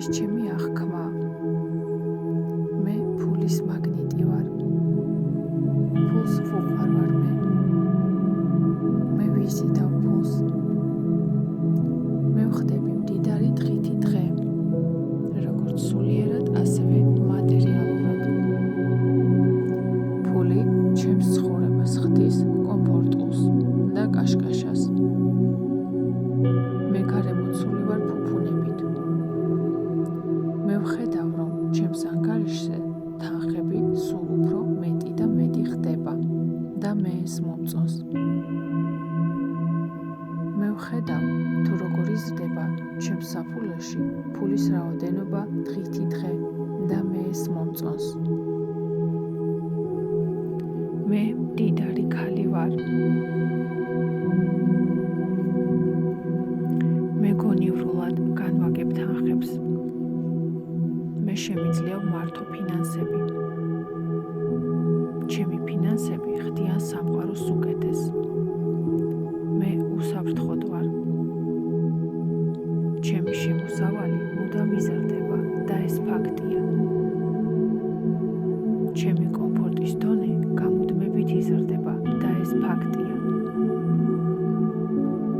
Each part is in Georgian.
არის ჩემი აღქმა. მე ფულის მაგნიტი ვარ. ფულს ვუყვარ ვარ მე. მე ვიზიდავ ფულს. მე ვხდები მდიდარი დღითი დღე, როგორც სულიერად, ასევე მატერიალურად. ფული ჩემს ცხოვრებას ხდის კომფორტულს და კაშკაშას. მე გარემოცული ვარ ფუფუნებით. მე ვხედავ, რომ ჩემს ანგარიშზე თანხები სულ უფრო მეტი და მეტი ხდება და მე ეს მომწონს. მე ვხედავ, თუ როგორ იზრდება ჩემს საფულეში ფულის რაოდენობა დღითი დღე და მე ეს მომწონს. მე მდიდარი ქალი ვარ. მე გონივრულად განვაგებ თანხებს. მე შემიძლია ვმართო ფინანსები. ჩემი ფინანსები ხდიან სამყაროს უკეთეს. მე უსაფრთხოდ ვარ. ჩემი შემოსავალი მუდამ იზრდება და ეს ფაქტია. ჩემი კომფორტის დონე გამუდმებით იზრდება და ეს ფაქტია.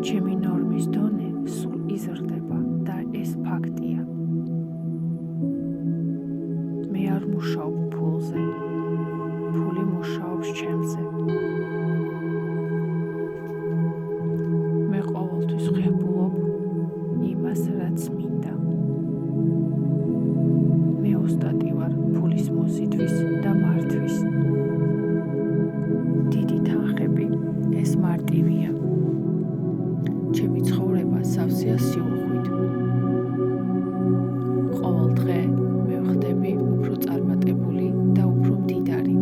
ჩემი ნორმის დონე სულ იზრდება და ეს ფაქტია. მე არ მუშაობ ფულზე. ფული მუშაობს ჩემზე. მე ყოველთვის ღებულობ იმას, რაც მინდა. მე ოსტატი ვარ ფულის მოზიდვის და მართვის. დიდი თანხები ეს მარტივია. ჩემი ცხოვრება სავსეა სიუხვით. ყოველ დღე მე ვხდები უფრო წარმატებული და უფრო მდიდარი.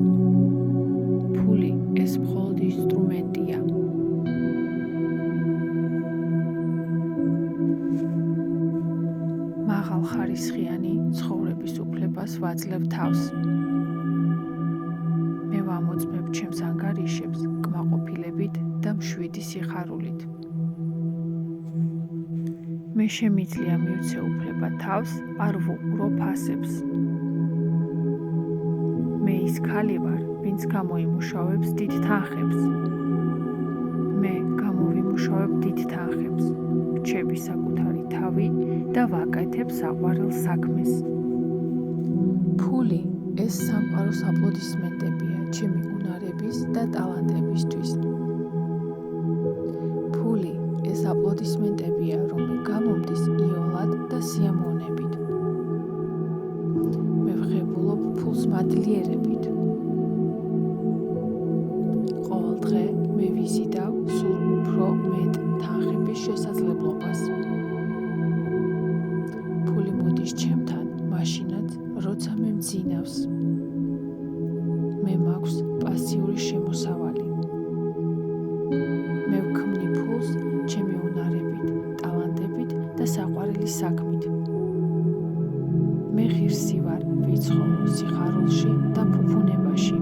ფული ეს მხოლოდ ინსტრუმენტია. მაღალხარისხიანი ცხოვრების უფლებას ვაძლევ თავს. მე ვამოწმებ ჩემს ანგარიშებს კმაყოფილებით და მშვიდი სიხარულით. მე შემიძლია მივცე უფლება თავს, არ ვუყურო ფასებს. მე ის ქალი ვარ, ვინც გამოიმუშავებს დიდ თანხებს. მე გამოვიმუშავებ დიდ თანხებს, ვრჩები საკუთარი თავი და ვაკეთებ საყვარელ საქმეს. ფული ეს სამყაროს აპლოდისმენტებია ჩემი უნარების და ტალანტებისთვის. ფული ეს აპლოდისმენტებია, რომ გამომდის იოლად და სიამოვნებით. მე ვღებულობ ფულს მადლიერებით. ყოველ დღე მე ვიზიდავ სულ უფრო მეტ თანხების შესაძლებლობას. ფული მოდის ჩემთან მაშინაც, როცა მე მძინავს. მე მაქვს პასიური შემოსავალი. მე ვქმნი ფულს ჩემი უნარებით, ტალანტებით და საყვარელი საქმით. მე ღირსი ვარ ვიცხოვრო სიხარულში და ფუფუნებაში.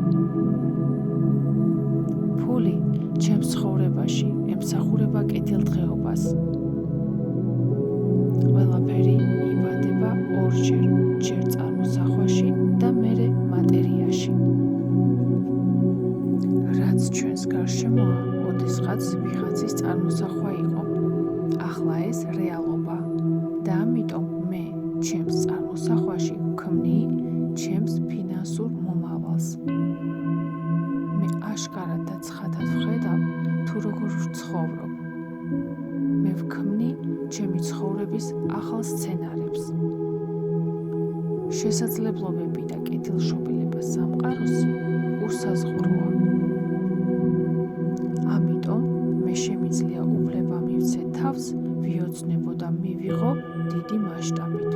ფული ჩემს ცხოვრებაში ემსახურება კეთილდღეობას. ყველაფერი იბადება ორჯერ, ჯერ წარმოსახვაში და მერე მატერიაში. რაც ჩვენს გარშემოა, ოდესღაც ვიღაცის წარმოსახვა იყო. ახლა ეს რეალობა და ამიტომ მე ჩემს წარმოსახვაში ვქმნი ჩემს ფინანსურ მომავალს. მე აშკარად და ცხადად ვხედავ, თუ როგორ ვცხოვრობ. მე ვქმნი ჩემი ცხოვრების ახალ სცენარებს. შესაძლებლობები და კეთილშობილება სამყაროს უსაზღვროა. ამიტომ მე შემიძლია უფლება მივცე თავს, ვიოცნებო და მივიღო დიდი მასშტაბით.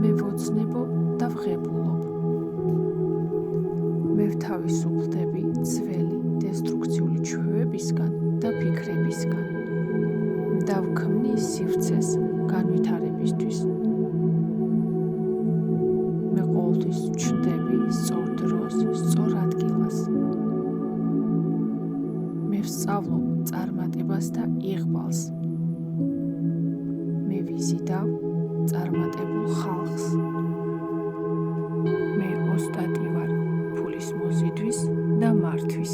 მე ვოცნებო და ვღებულობ. მე ვთავისუფლდები ძველი დესტრუქციული ჩვევებისგან და ფიქრებისგან და ვქმნი სივრცეს განვითარებისთვის. მე ყოველთვის ვჩნდები სწორ დროს, სწორ ადგილას. მე ვსწავლობ წარმატებას და იღბალს. მე ვიზიდავ წარმატებულ ხალხს. მე ოსტატი ვარ ფულის მოზიდვის და მართვის.